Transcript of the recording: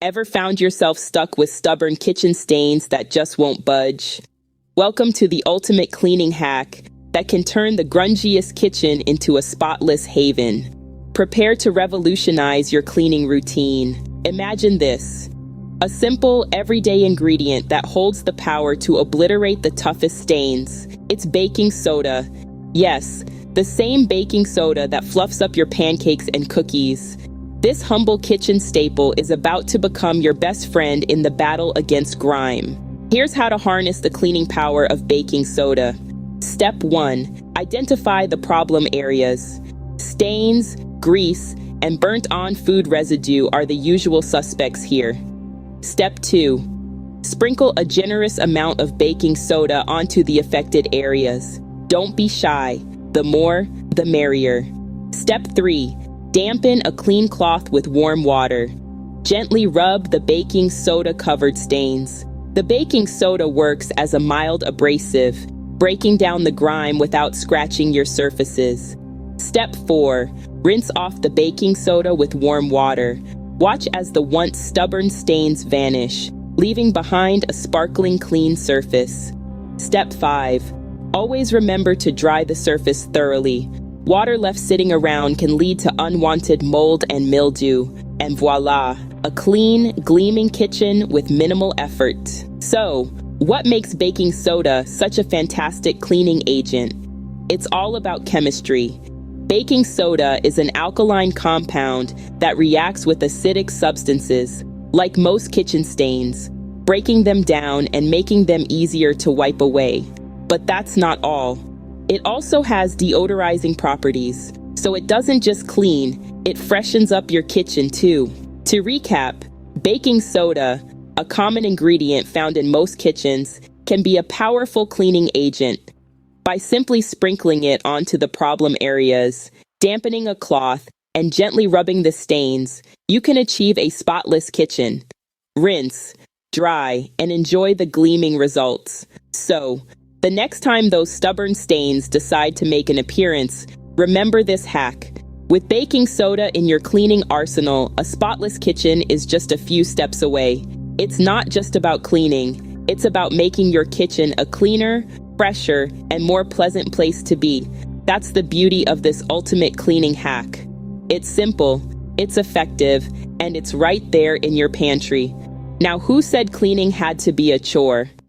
Ever found yourself stuck with stubborn kitchen stains that just won't budge? Welcome to the ultimate cleaning hack that can turn the grungiest kitchen into a spotless haven. Prepare to revolutionize your cleaning routine. Imagine this: a simple, everyday ingredient that holds the power to obliterate the toughest stains. It's baking soda. Yes, the same baking soda that fluffs up your pancakes and cookies. This humble kitchen staple is about to become your best friend in the battle against grime. Here's how to harness the cleaning power of baking soda. Step 1. Identify the problem areas. Stains, grease, and burnt-on food residue are the usual suspects here. Step 2. Sprinkle a generous amount of baking soda onto the affected areas. Don't be shy. The more, the merrier. Step 3. Dampen a clean cloth with warm water. Gently rub the baking soda-covered stains. The baking soda works as a mild abrasive, breaking down the grime without scratching your surfaces. Step 4. Rinse off the baking soda with warm water. Watch as the once stubborn stains vanish, leaving behind a sparkling clean surface. Step 5. Always remember to dry the surface thoroughly. Water left sitting around can lead to unwanted mold and mildew. And voila, a clean, gleaming kitchen with minimal effort. So, what makes baking soda such a fantastic cleaning agent? It's all about chemistry. Baking soda is an alkaline compound that reacts with acidic substances, like most kitchen stains, breaking them down and making them easier to wipe away. But that's not all. It also has deodorizing properties, so it doesn't just clean, it freshens up your kitchen too. To recap, baking soda, a common ingredient found in most kitchens, can be a powerful cleaning agent. By simply sprinkling it onto the problem areas, dampening a cloth, and gently rubbing the stains, you can achieve a spotless kitchen. Rinse, dry, and enjoy the gleaming results. So, the next time those stubborn stains decide to make an appearance, remember this hack. With baking soda in your cleaning arsenal, a spotless kitchen is just a few steps away. It's not just about cleaning, it's about making your kitchen a cleaner, fresher, and more pleasant place to be. That's the beauty of this ultimate cleaning hack. It's simple, it's effective, and it's right there in your pantry. Now, who said cleaning had to be a chore?